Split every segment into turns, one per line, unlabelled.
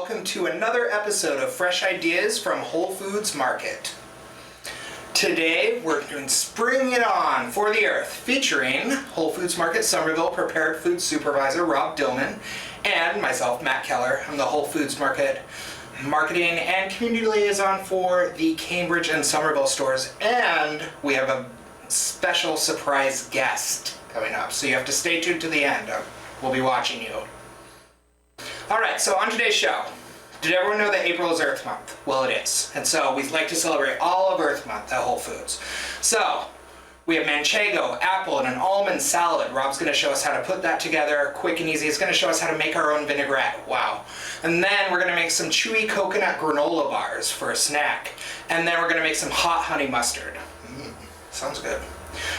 welcome to another episode of Fresh Ideas from Whole Foods Market. Today we're doing Spring It On for the Earth, featuring Whole Foods Market Somerville Prepared Foods Supervisor Rob Dillman and myself, Matt Keller. I'm the Whole Foods Market Marketing and Community Liaison for the Cambridge and Somerville stores, and we have a special surprise guest coming up, so you have to stay tuned to the end. We'll be watching you. Alright, so on today's show, did everyone know that April is Earth Month? Well, it is. And so we'd like to celebrate all of Earth Month at Whole Foods. So, we have manchego, apple, and an almond salad. Rob's going to show us how to put that together quick and easy. He's going to show us how to make our own vinaigrette. Wow. And then we're going to make some chewy coconut granola bars for a snack. And then we're going to make some hot honey mustard. Sounds good.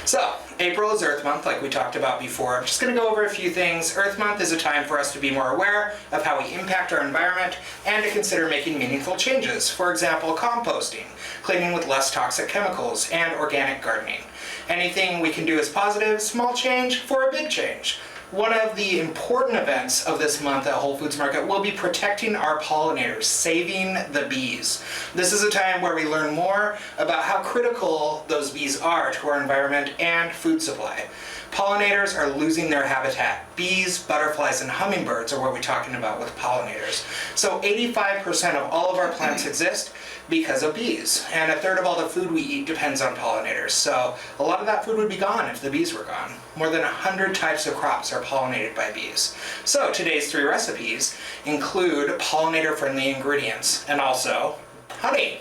So, April is Earth Month, like we talked about before. I'm just going to go over a few things. Earth Month is a time for us to be more aware of how we impact our environment and to consider making meaningful changes. For example, composting, cleaning with less toxic chemicals, and organic gardening. Anything we can do is positive, small change for a big change. One of the important events of this month at Whole Foods Market will be protecting our pollinators, saving the bees. This is a time where we learn more about how critical those bees are to our environment and food supply. Pollinators are losing their habitat. Bees, butterflies, and hummingbirds are what we're talking about with pollinators. So 85% of all of our plants exist because of bees, and a third of all the food we eat depends on pollinators. So a lot of that food would be gone if the bees were gone. More than 100 types of crops are pollinated by bees. So today's 3 recipes include pollinator-friendly ingredients and also honey,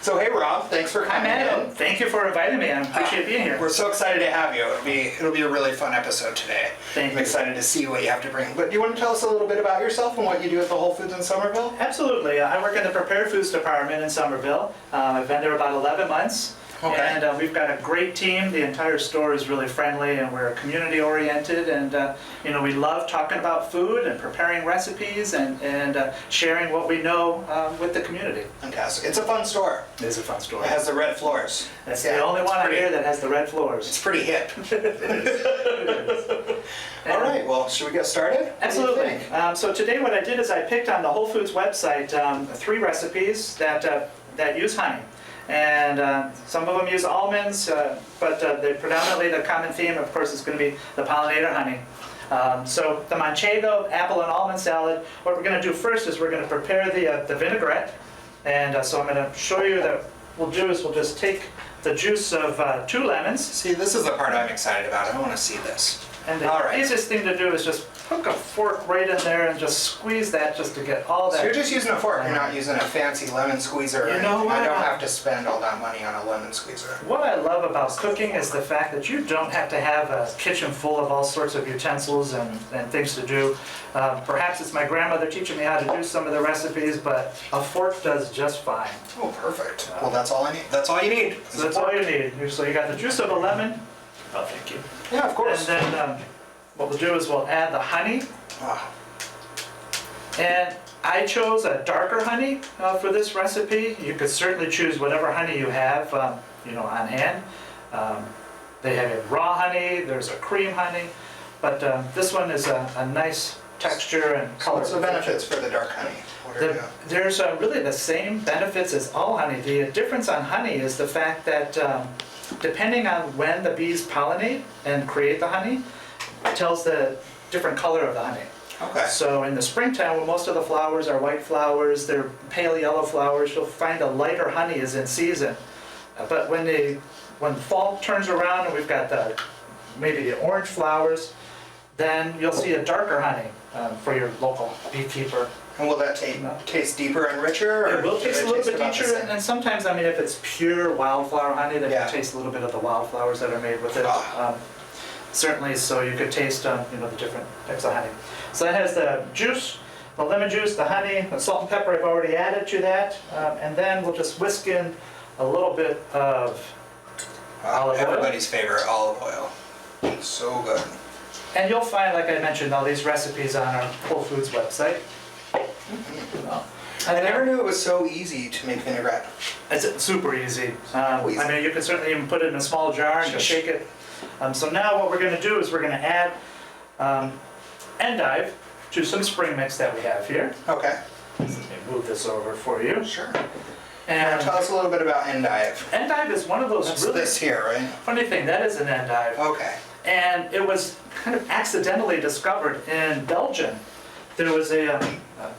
So hey Rob, thanks for coming in.
Thank you for inviting me. I appreciate being here.
We're so excited to have you. It'll be a really fun episode today.
Thank you.
I'm excited to see what you have to bring. But do you want to tell us a little bit about yourself and what you do at the Whole Foods in Somerville?
Absolutely. I work in the Prepared Foods Department in Somerville. I've been there about 11 months.
Okay.
And we've got a great team. The entire store is really friendly, and we're community oriented. And we love talking about food and preparing recipes and sharing what we know with the community.
Fantastic. It's a fun store.
It is a fun store.
It has the red floors.
That's the only one out here that has the red floors.
It's pretty hip. All right. Well, should we get started?
Absolutely. So today, what I did is I picked on the Whole Foods website 3 recipes that use honey. And some of them use almonds, but predominantly the common theme, of course, is going to be the pollinator honey. So the manchego, apple, and almond salad, what we're going to do first is we're going to prepare the vinaigrette. And so I'm going to show you that we'll just take the juice of 2 lemons.
See, this is the part I'm excited about. I want to see this.
And the easiest thing to do is just hook a fork right in there and just squeeze that just to get all that.
So you're just using a fork. You're not using a fancy lemon squeezer.
You know what?
I don't have to spend all that money on a lemon squeezer.
What I love about cooking is the fact that you don't have to have a kitchen full of all sorts of utensils and things to do. Perhaps it's my grandmother teaching me how to do some of the recipes, but a fork does just fine.
Oh, perfect. Well, that's all I need. That's all you need.
So that's all you need. So you got the juice of a lemon. Oh, thank you.
Yeah, of course.
And then what we'll do is we'll add the honey. And I chose a darker honey for this recipe. You could certainly choose whatever honey you have, on hand. They have a raw honey, there's a cream honey, but this one is a nice texture and color.
What's the benefits for the dark honey?
There's really the same benefits as all honey. The difference on honey is the fact that depending on when the bees pollinate and create the honey, it tells the different color of the honey.
Okay.
So in the springtime, when most of the flowers are white flowers, they're pale yellow flowers, you'll find a lighter honey is in season. But when fall turns around and we've got maybe the orange flowers, then you'll see a darker honey for your local beekeeper.
And will that taste deeper and richer? Or
it will taste a little bit
about
richer, and sometimes, if it's pure wildflower honey, then you taste a little bit of the wildflowers that are made with it. Certainly, so you could taste the different types of honey. So that has the juice, the lemon juice, the honey, the salt and pepper I've already added to that, and then we'll just whisk in a little bit of olive oil.
Everybody's favorite olive oil. It's so good.
And you'll find, like I mentioned, all these recipes on our Whole Foods website.
I never knew it was so easy to make vinaigrette.
It's super easy. You can certainly even put it in a small jar and just shake it. So now what we're going to do is we're going to add endive to some spring mix that we have here.
Okay.
Let me move this over for you.
Sure.
And
Tell us a little bit about endive.
endive is one of those
That's
really
this here, right?
funny thing. That is an endive.
Okay.
And it was kind of accidentally discovered in Belgium. There was a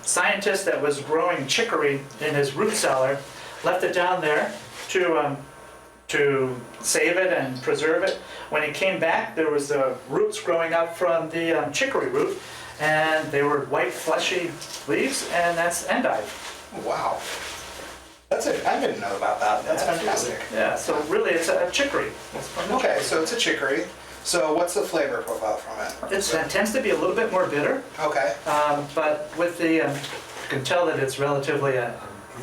scientist that was growing chicory in his root cellar, left it down there to save it and preserve it. When he came back, there was roots growing up from the chicory root, and they were white, fleshy leaves, and that's endive.
Wow. That's it. I didn't know about that. That's fantastic.
Yeah, so really it's a chicory.
Okay, so it's a chicory. So what's the flavor profile from it?
It tends to be a little bit more bitter.
Okay.
But with the, you can tell that it's relatively a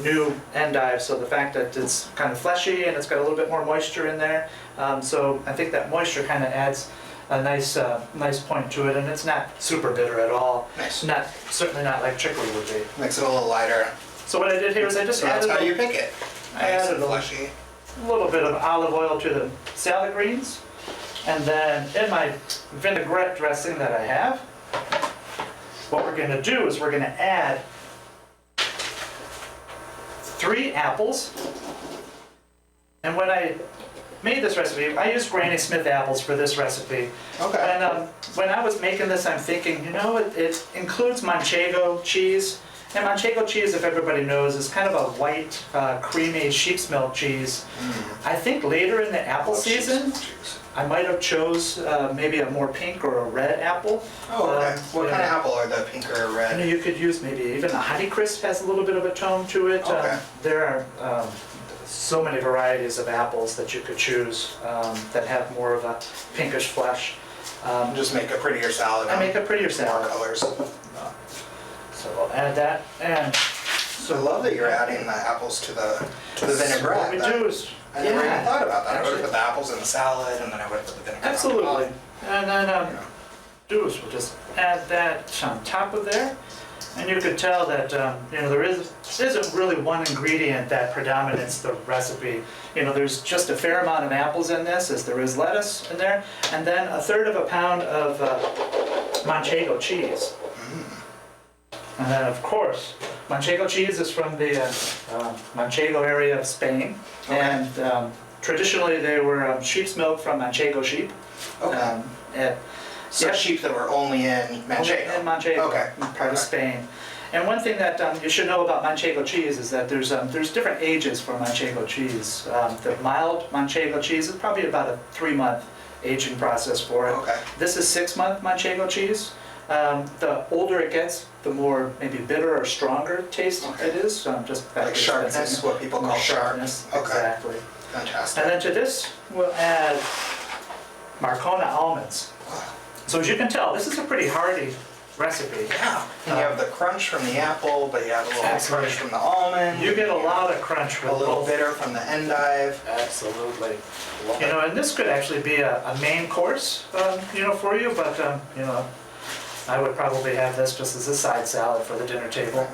new endive, so the fact that it's kind of fleshy and it's got a little bit more moisture in there. So I think that moisture kind of adds a nice point to it, and it's not super bitter at all.
Nice.
Certainly not like chicory would be.
Makes it a little lighter.
So what I did here is I just
So that's
added
how you pick it.
I
Nice
added
and
a
fleshy.
little bit of olive oil to the salad greens. And then in my vinaigrette dressing that I have, what we're gonna do is we're gonna add 3 apples. And when I made this recipe, I used Granny Smith apples for this recipe.
Okay.
And when I was making this, I'm thinking, you know, it includes manchego cheese. And manchego cheese, if everybody knows, is kind of a white, creamy sheep's milk cheese. I think later in the apple season, I might have chose maybe a more pink or a red apple.
Oh, okay. What
yeah.
kind of apple are the pink or red?
You could use maybe even a Honeycrisp has a little bit of a tone to it.
Okay.
There are so many varieties of apples that you could choose that have more of a pinkish flesh.
Just make a prettier salad.
I make a prettier
More
salad.
colors.
So I'll add that, and
So I love that you're adding the apples to the vinaigrette.
what we do is,
I never even thought about that. I would
actually-
have put the apples in the salad, and then I would have put the vinaigrette on
Absolutely.
top.
And then do is we'll just add that on top of there. And you could tell that you know, there isn't really one ingredient that predominates the recipe. You know, there's just a fair amount of apples in this, as there is lettuce in there, and then 1/3 of a pound of manchego cheese. And then, of course, manchego cheese is from the Manchego area of Spain.
Okay.
And traditionally they were sheep's milk from Manchego sheep.
Okay.
And,
So
yep,
sheep that were only in Manchego.
in Manchego,
Okay.
part of Spain. And one thing that you should know about Manchego cheese is that there's different ages for Manchego cheese. The mild Manchego cheese is probably about a 3-month aging process for it.
Okay.
This is 6-month Manchego cheese. The older it gets, the more maybe bitter or stronger taste
Okay.
it is. Just
Like sharpness, what people call
sharpness.
sharp. Okay.
Exactly.
Fantastic.
And then to this, we'll add Marcona almonds. So as you can tell, this is a pretty hearty recipe.
Yeah. And you have the crunch from the apple, but you have a little
Absolutely.
crunch from the almond.
You get a lot of crunch with
a little
both.
bitter from the endive.
Absolutely.
Love
You
it.
know, and this could actually be a main course, you know, for you, but, you know, I would probably have this just as a side salad for the dinner table.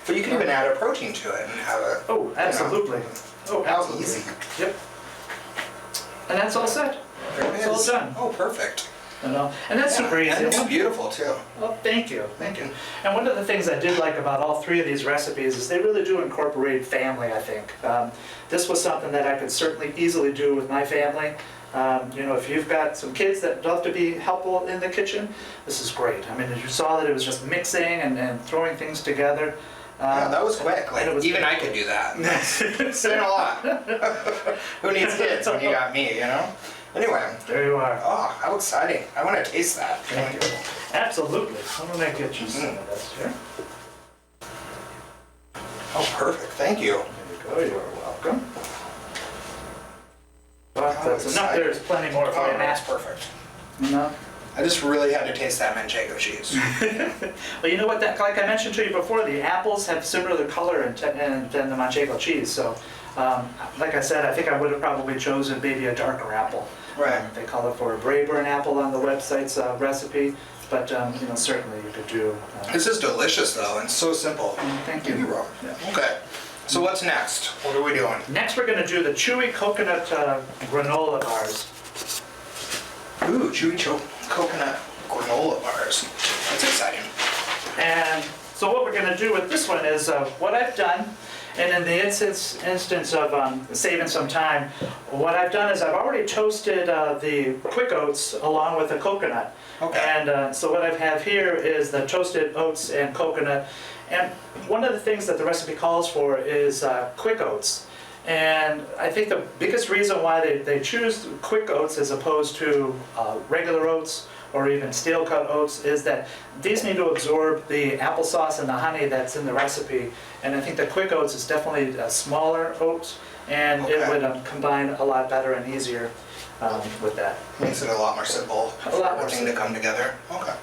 But you can even add a protein to it and have a.
Oh, absolutely. Oh,
How
absolutely.
easy.
Yep. And that's all set.
There it
It's all
is.
done.
Oh, perfect.
You know, and that's super easy.
And it's beautiful too.
Well, thank you. And one of the things I did like about all 3 of these recipes is they really do incorporate family, I think. This was something that I could certainly easily do with my family. You know, if you've got some kids that love to be helpful in the kitchen, this is great. I mean, you saw that it was just mixing and throwing things together.
Yeah, that was quick. Like
and it was
even
quick.
I could do that. It's been a lot. Who needs kids when you got me? You know. Anyway.
There you are.
Oh, how exciting! I want to taste that.
Thank you. Absolutely. Why don't I get you some of this here?
Oh, perfect. Thank you.
There you go. You're welcome. But
Oh,
that's enough.
exciting.
There's plenty more for
Oh,
you,
that's
Matt.
perfect.
No.
I just really had to taste that manchego cheese.
Well, you know what? That, like I mentioned to you before, the apples have similar color than the manchego cheese. So, like I said, I think I would have probably chosen maybe a darker apple.
Right.
They call it for a Braeburn apple on the website's recipe, but you know, certainly you could do.
This is delicious though, and so simple.
Thank you.
You're welcome.
Yeah.
Okay. So what's next? What are we doing?
Next, we're going to do the chewy coconut granola bars.
Ooh, chewy coconut granola bars. That's exciting.
And so what we're going to do with this one is what I've done, and in the instance of saving some time, what I've done is I've already toasted the quick oats along with the coconut.
Okay.
And so what I have here is the toasted oats and coconut. And one of the things that the recipe calls for is quick oats. And I think the biggest reason why they choose quick oats as opposed to regular oats or even steel cut oats is that these need to absorb the applesauce and the honey that's in the recipe. And I think the quick oats is definitely a smaller oat, and it would combine a lot better and easier with that.
Makes it a lot more simple for everything to come together. Okay.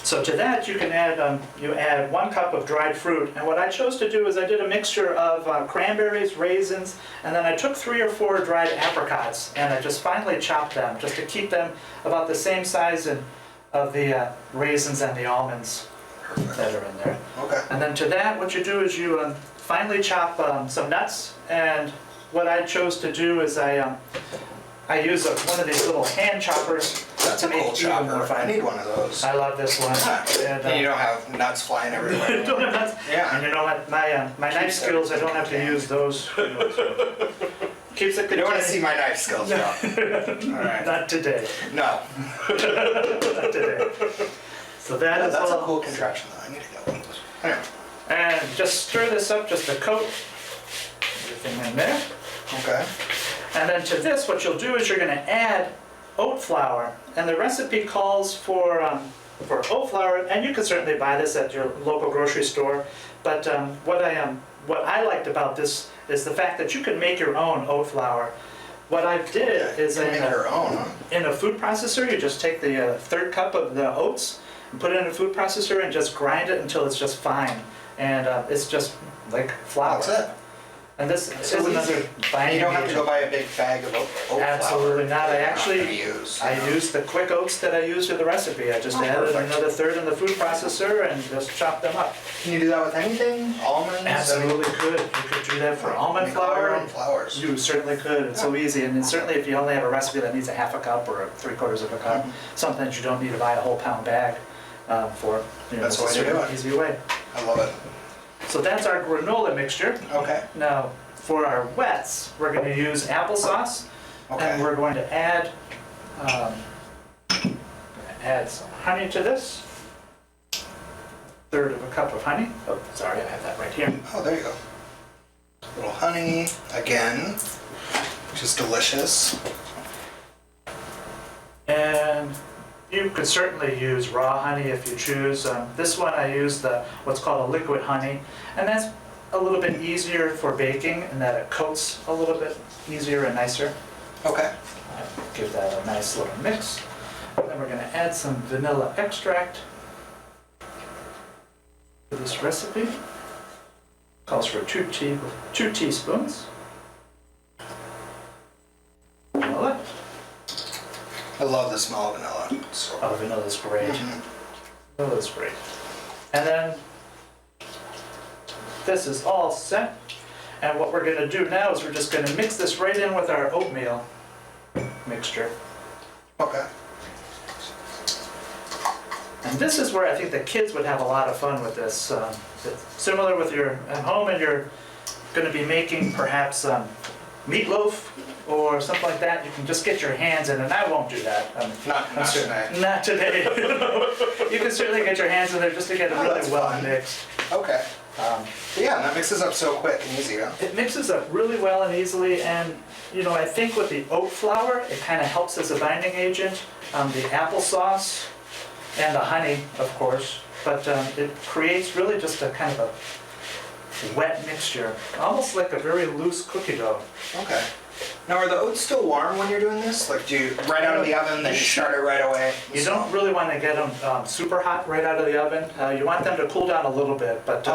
So to that you can add you add 1 cup of dried fruit, and what I chose to do is I did a mixture of cranberries, raisins, and then I took 3 or 4 dried apricots and I just finely chopped them just to keep them about the same size of the raisins and the almonds that are in there.
Okay.
And then to that what you do is you finely chop some nuts, and what I chose to do is I use one of these little hand choppers.
That's a cool chopper. I need one of those.
I love this one.
And you don't have nuts flying everywhere.
Don't have nuts.
Yeah.
And you know what? My knife skills, I don't have to use those. Keeps it.
You don't want to see my knife skills, no. All right.
Not today.
No.
Not today. So that's
a cool contraption though. I need to get one of those. Anyway.
And just stir this up just to coat everything in there.
Okay.
And then to this, what you'll do is you're going to add oat flour. And the recipe calls for oat flour, and you can certainly buy this at your local grocery store. But what I liked about this is the fact that you can make your own oat flour. What I did is
in
a food processor, you just take the 1/3 cup of the oats and put it in a food processor and just grind it until it's just fine. And it's just like flour.
That's it.
And this is another binding
You don't have to
agent.
go buy a big bag of oat flour.
Absolutely not. I actually
use
the quick oats that I used in the recipe. I just added
perfect.
another 1/3 in the food processor and just chopped them up.
Can you do that with anything? Almonds?
Absolutely could. You could do that for almond
Make all your
flour.
own flours.
You certainly could. It's so easy. And certainly if you only have a recipe that needs a 1/2 cup or 3/4 of a cup, sometimes you don't need to buy a whole pound bag for.
That's the way to do it.
Easy way.
I love it.
So that's our granola mixture.
Okay.
Now, for our wets, we're going to use applesauce, and we're going to add some honey to this. 1/3 of a cup of honey. Oh, sorry, I have that right here.
Oh, there you go. A little honey again, which is delicious.
And you could certainly use raw honey if you choose. This one I use what's called a liquid honey, and that's a little bit easier for baking in that it coats a little bit easier and nicer.
Okay.
Give that a nice little mix. Then we're going to add some vanilla extract to this recipe. Calls for 2 teaspoons. Vanilla.
I love the smell of vanilla.
Oh, vanilla's great. Vanilla's great. And then this is all set. And what we're going to do now is we're just going to mix this right in with our oatmeal mixture.
Okay.
And this is where I think the kids would have a lot of fun with this. It's similar with your at home, and you're going to be making perhaps meatloaf or something like that. You can just get your hands in, and I won't do that.
Not today.
Not today. You can certainly get your hands in there just to get it really well mixed.
Okay. Yeah, that mixes up so quick and easy, huh?
It mixes up really well and easily, and you know, I think with the oat flour, it kind of helps as a binding agent. The applesauce and the honey, of course, but it creates really just a kind of a wet mixture, almost like a very loose cookie dough.
Okay. Now, are the oats still warm when you're doing this? Like, do you right out of the oven, then you start it right away?
You don't really want to get them super hot right out of the oven. You want them to cool down a little bit, but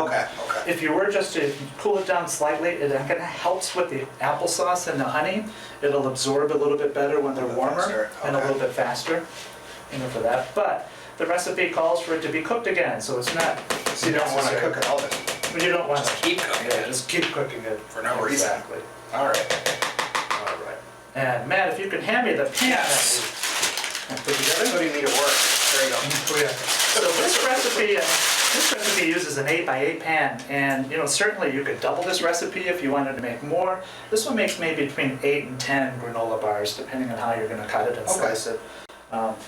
if you were just to cool it down slightly, it kind of helps with the applesauce and the honey. It'll absorb a little bit better when they're warmer and a little bit faster, you know, for that. But the recipe calls for it to be cooked again, so it's not.
So you don't want to cook it all the time.
But you don't want
to keep cooking it.
Just keep cooking it
for no reason.
Exactly.
All right.
And Matt, if you could hand me the pan
yes.
that we put together.
Putting me to work. There you go.
Oh, yeah. So this recipe uses an 8x8 pan, and certainly you could double this recipe if you wanted to make more. This one makes maybe between 8 and 10 granola bars, depending on how you're going to cut it and slice it. But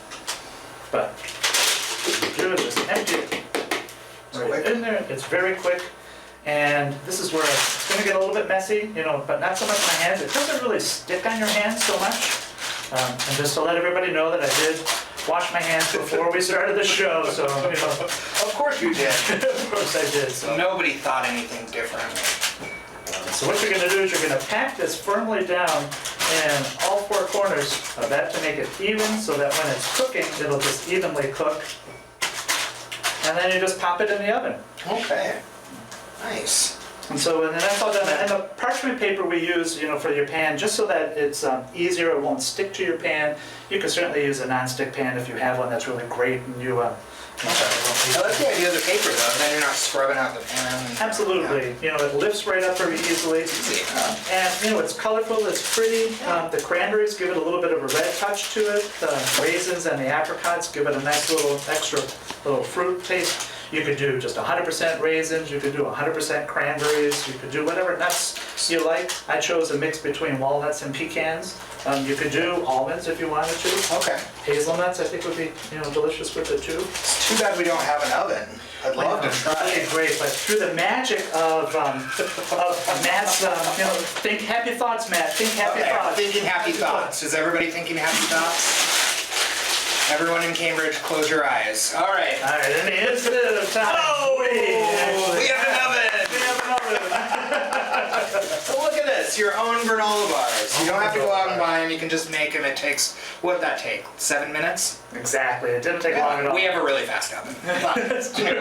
what you do is just empty it right in there. It's very quick. And this is where it's going to get a little bit messy, but not so much in my hands. It doesn't really stick on your hands so much. And just to let everybody know that I did wash my hands before we started the show, so,
Of course you did.
of course I did. So.
Nobody thought anything different.
So what you're going to do is you're going to pack this firmly down in all four corners of that to make it even, so that when it's cooking, it'll just evenly cook. And then you just pop it in the oven.
Okay. Nice.
And so when that's all done, and the parchment paper we use, for your pan, just so that it's easier, it won't stick to your pan. You can certainly use a non-stick pan if you have one that's really great, and you.
I like the idea of the paper though. Then you're not scrubbing out the pan.
Absolutely.
Yeah.
It lifts right up very easily. And it's colorful. It's pretty. The cranberries give it a little bit of a red touch to it. The raisins and the apricots give it a nice little extra little fruit taste. You could do just 100% raisins, you could do 100% cranberries, you could do whatever nuts you like. I chose a mix between walnuts and pecans. You could do almonds if you wanted to.
Okay.
Hazelnuts I think would be delicious with it too.
It's too bad we don't have an oven. I'd love to try
Really
it.
great, but through the magic of Matt's, think happy thoughts, Matt, think happy
Okay,
thoughts.
thinking happy thoughts. Is everybody thinking happy thoughts? Everyone in Cambridge, close your eyes. All right.
All right, in the instant of time.
Oh, we have an oven.
We have an oven.
So look at this, your own granola bars. You don't have to go out and buy them, you can just make them. It takes, what'd that take, 7 minutes?
Exactly, it didn't take long at all.
We have a really fast oven.
That's true.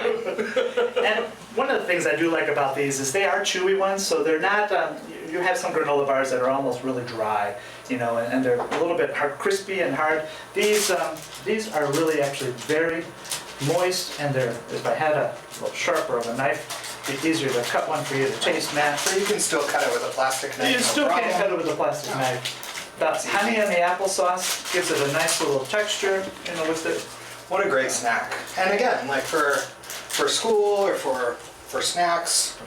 And one of the things I do like about these is they are chewy ones, so they're not, you have some granola bars that are almost really dry, and they're a little bit crispy and hard. These are really actually very moist, and if I had a little sharper of a knife, it'd be easier to cut one for you to taste, Matt.
So you can still cut it with a plastic knife.
You
no
still
problem.
can't cut it with a plastic knife. The honey and the applesauce gives it a nice little texture, with it.
What a great snack. And again, like for school or for snacks.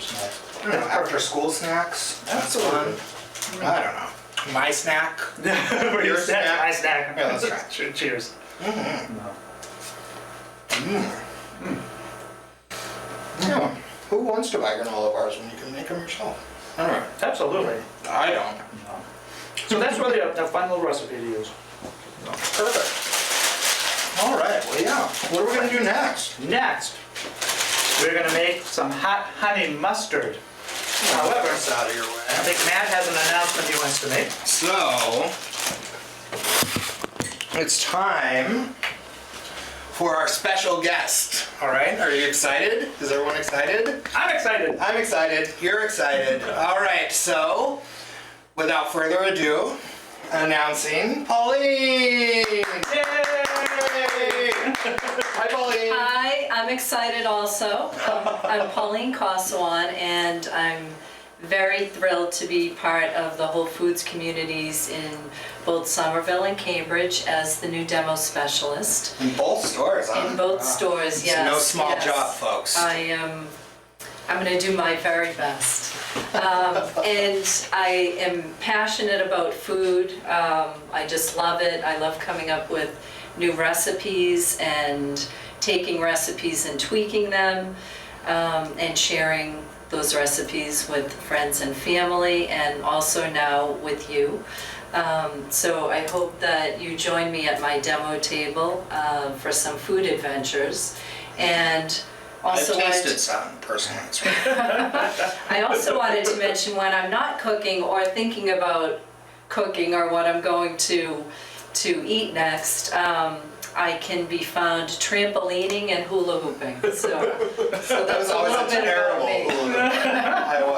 I don't know, after school snacks. That's fun. I don't know. My snack.
For your snack, my snack.
Yeah, that's right.
Cheers.
Yeah. Who wants to buy granola bars when you can make them yourself? I don't know.
Absolutely.
I don't.
So that's really a fun little recipe to use.
Perfect. All right. Well, yeah. What are we going to do next?
Next, we're going to make some hot honey mustard. However,
That's out of your
I
way.
think Matt has an announcement he wants to make.
So, it's time for our special guest. All right. Are you excited? Is everyone excited?
I'm excited.
I'm excited. You're excited. All right. So, without further ado, announcing Pauline.
Yay!
Hi, Pauline.
Hi, I'm excited also. I'm Pauline Kosawan, and I'm very thrilled to be part of the Whole Foods communities in both Somerville and Cambridge as the new demo specialist.
In both stores, huh?
In both
Wow.
stores,
It's
yes.
no small
yes.
job, folks.
I'm going to do my very best. And I am passionate about food. I just love it. I love coming up with new recipes and taking recipes and tweaking them, and sharing those recipes with friends and family, and also now with you. So I hope that you join me at my demo table for some food adventures. And also
I've tasted some, personally. It's really
I also wanted to mention, when I'm not cooking or thinking about cooking or what I'm going to eat next, I can be found trampolining and hula hooping. So
That
that's
was
a
always
little
a
bit
terrible
about me.
hula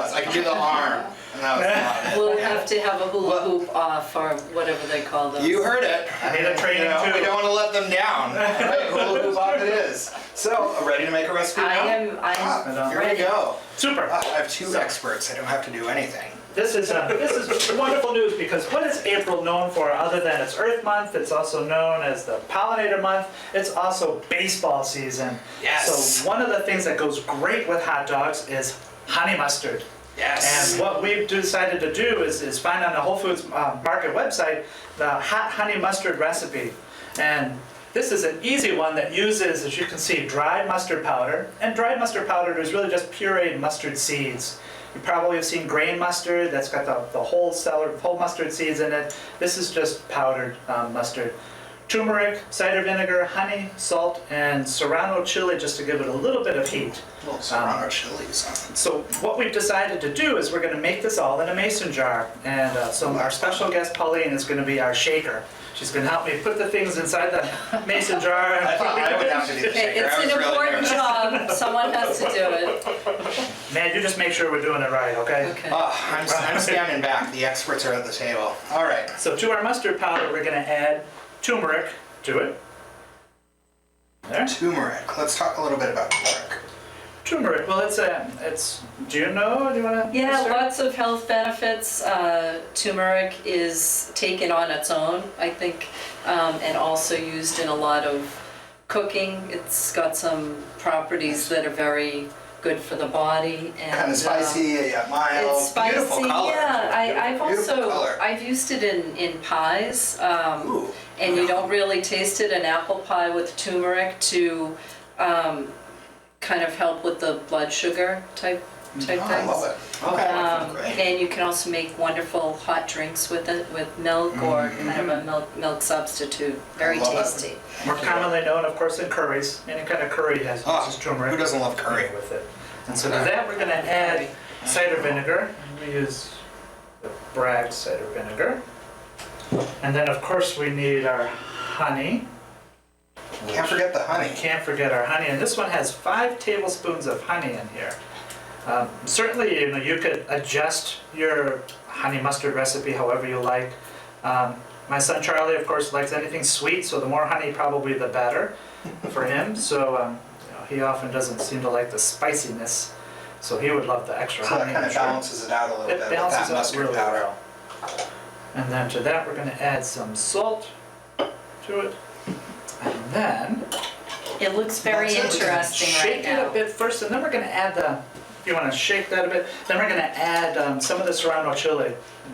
hoop. I could do the arm, and that was fun.
We'll have to have a hula hoop off, or whatever they call those.
You heard it.
I need a training too.
We don't want to let them down. Right, hula hoop off it is. So, ready to make a recipe now?
I am
Here we
ready.
go.
Super.
I have two experts. I don't have to do anything.
this is wonderful news, because what is April known for other than it's Earth Month? It's also known as the Pollinator Month. It's also baseball season.
Yes.
So one of the things that goes great with hot dogs is honey mustard.
Yes.
And what we've decided to do is find on the Whole Foods Market website the hot honey mustard recipe. And this is an easy one that uses, as you can see, dried mustard powder. And dried mustard powder is really just pureed mustard seeds. You probably have seen grain mustard that's got the whole mustard seeds in it. This is just powdered mustard. Turmeric, cider vinegar, honey, salt, and serrano chili just to give it a little bit of heat.
Little serrano chilies on it.
So what we've decided to do is we're going to make this all in a mason jar. And so our special guest, Pauline, is going to be our shaker. She's going to help me put the things inside the mason jar.
I thought I would have to do the
Okay,
shaker.
it's
I was
an
really
important
nervous.
job, someone has to do it.
Man, you just make sure we're doing it right, okay?
Okay.
Oh, I'm standing back. The experts are at the table. All right.
So to our mustard powder, we're going to add turmeric to it. There.
Turmeric. Let's talk a little bit about turmeric.
Turmeric, well, it's, do you know, do you want to?
Yeah, lots of health benefits. Turmeric is taken on its own, I think, and also used in a lot of cooking. It's got some properties that are very good for the body. And,
Kind of spicy, mild,
it's spicy,
beautiful color.
yeah. I've
Beautiful
also,
color.
I've used it in pies,
Ooh.
and you don't really taste it in apple pie with turmeric to kind of help with the blood sugar type things.
I love it. Okay. Great.
And you can also make wonderful hot drinks with it, with milk or kind of a milk substitute. Very
love it.
tasty.
More commonly known, of course, in curries. Any kind of curry has uses turmeric.
Who doesn't love curry?
With it. And so to that, we're going to add cider vinegar. We use the Bragg cider vinegar. And then, of course, we need our honey.
Can't forget the honey.
Can't forget our honey. And this one has 5 tablespoons of honey in here. Certainly, you could adjust your honey mustard recipe however you like. My son Charlie, of course, likes anything sweet, so the more honey probably the better for him. So he often doesn't seem to like the spiciness, so he would love the extra
So
honey.
that kind of balances it out a little bit with
balances
that
out
mustard
really
powder.
well. And then to that, we're going to add some salt to it. And then
It looks very
That's it.
interesting right
shake it a
now.
bit first, and then we're going to add if you want to shake that a bit, then we're going to add some of the serrano chili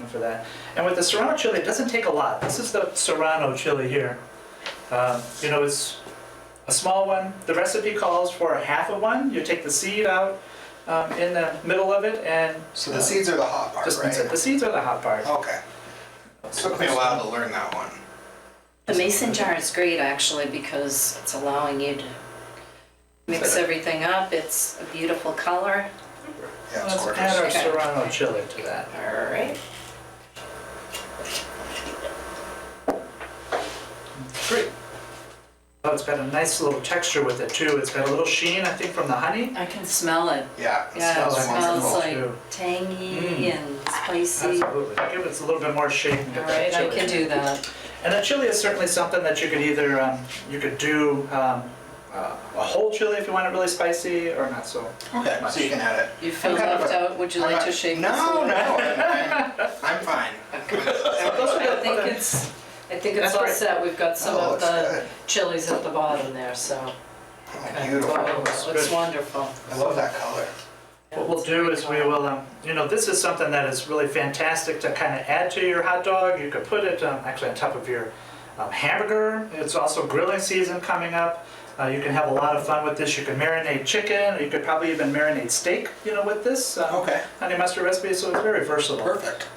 for that. And with the serrano chili, it doesn't take a lot. This is the serrano chili here. It's a small one. The recipe calls for a half of one. You take the seed out in the middle of it, and
So the seeds are the hot part,
just
right?
the seeds are the hot part.
Okay. Took me a while to learn that one.
The mason jar is great actually because it's allowing you to mix everything up. It's a beautiful color.
Yeah, it's
Let's add our
gorgeous.
Okay.
serrano chili to that.
All right.
Great. Oh, it's got a nice little texture with it too. It's got a little sheen, I think, from the honey.
I can smell it.
Yeah, it
Yeah, it
smells
smells
wonderful.
like
too.
tangy and spicy.
Absolutely. Give it a little bit more shape and
All
get that
right, I
chili.
can do that.
And the chili is certainly something that you could either, you could do a whole chili if you want it really spicy, or not so.
Okay, so you can add it.
You feel
I'm kind of
left
a-
out. Would you
I'm
like
not-
to shake this a
No,
little?
I'm fine.
I think it's
That's
all
great.
set. We've got some
Oh,
of
looks
the
good.
chilies at the bottom there, so.
Oh,
Okay.
beautiful.
Wow,
Looks
looks
good.
wonderful.
I love that color.
What we'll do is we will, this is something that is really fantastic to kind of add to your hot dog. You could put it actually on top of your hamburger. It's also grilling season coming up. You can have a lot of fun with this. You can marinate chicken, or you could probably even marinate steak, with this
Okay.
honey mustard recipe, so it's very versatile.
Perfect.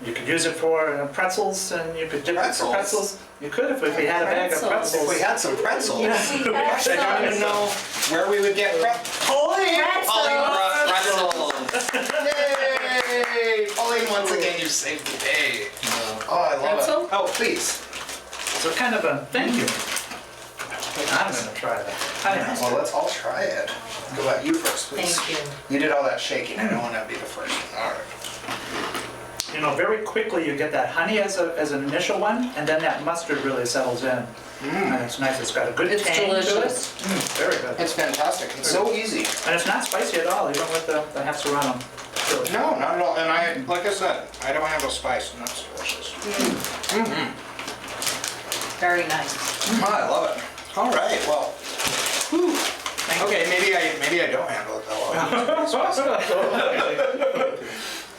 You could use it for pretzels, and you could dip it for
Pretzels?
pretzels. You could if we had a bag of
Pretzels.
If we
pretzels.
had some pretzels,
Yes, we have
I don't even
some.
know where we would get Pauline!
Pretzels.
Pauline brought pretzels! Yay! Pauline, once again, you saved the day. Oh, I love
Pretzel?
it. Oh, please.
So kind of a thank you. I'm going to try that. Honey
Well,
mustard.
let's all try it. Go about you first, please.
Thank you.
You did all that shaking. I don't want to be the first one. All right.
Very quickly you get that honey as an initial one, and then that mustard really settles in. And it's nice. It's got a good
It's
tang
delicious.
to it. Very good.
It's fantastic. It's so easy.
And it's not spicy at all, even with the half serrano. delicious.
No, not at all. And like I said, I don't handle spice, and that's delicious.
Very nice.
Oh, I love it. All right, well. Whew. Okay, maybe I don't handle it that well.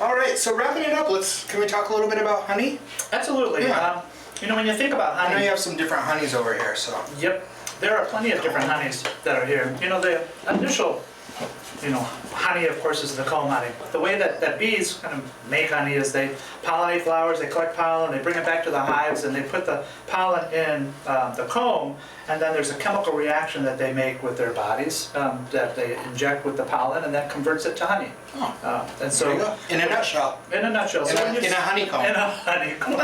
All right, so wrapping it up, can we talk a little bit about honey?
Absolutely.
Yeah.
When you think about
I know
honey,
you have some different honeys over here, so.
yep, there are plenty of different honeys that are here. The initial, honey, of course, is the comb honey. The way that bees kind of make honey is they pollinate flowers, they collect pollen, they bring it back to the hives, and they put the pollen in the comb, and then there's a chemical reaction that they make with their bodies that they inject with the pollen, and that converts it to honey.
Oh,
And
there you
so,
go. In a nutshell.
in a nutshell,
In a honeycomb.
In a honeycomb.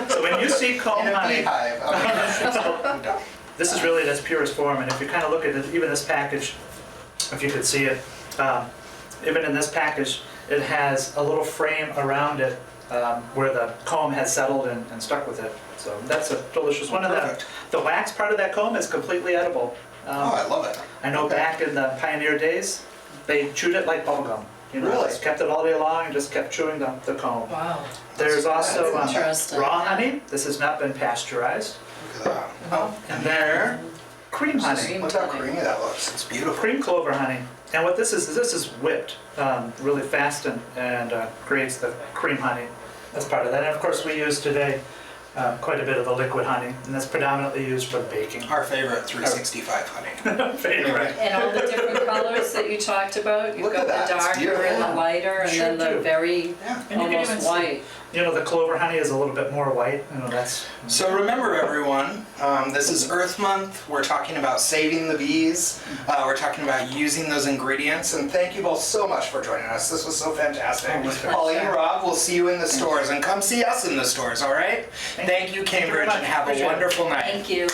So when you see comb
In a
honey,
beehive.
this is really in its purest form, and if you kind of look at it, even this package, if you could see it, even in this package, it has a little frame around it where the comb has settled and stuck with it. So that's a delicious one.
Perfect.
The wax part of that comb is completely edible.
Oh, I love it.
I know
Okay.
back in the pioneer days, they chewed it like bubblegum.
Really?
Just kept it all day long and just kept chewing the comb.
Wow.
There's also
That's interesting.
raw honey. This has not been pasteurized.
Look at that. Oh,
And there, cream honey.
look how creamy that looks. It's beautiful.
Cream clover honey. And what this is whipped really fast and creates the cream honey as part of that. And of course, we use today quite a bit of the liquid honey, and that's predominantly used for baking.
Our favorite 365 honey.
Favorite.
And all the different colors that you talked about, you've
Look
got
at that,
the
it's
darker and
beautiful.
the lighter, and
Sure
then the
do.
very
Yeah.
And you can even
almost
see-
white.
The clover honey is a little bit more white. That's
So remember everyone, this is Earth Month. We're talking about saving the bees. We're talking about using those ingredients. And thank you both so much for joining us. This was so fantastic. Pauline and Rob, we'll see you in the stores. And come see us in the stores, all right? Thank you,
Thank you very
Cambridge,
much.
and have a
Appreciate it.
wonderful night.
Thank you.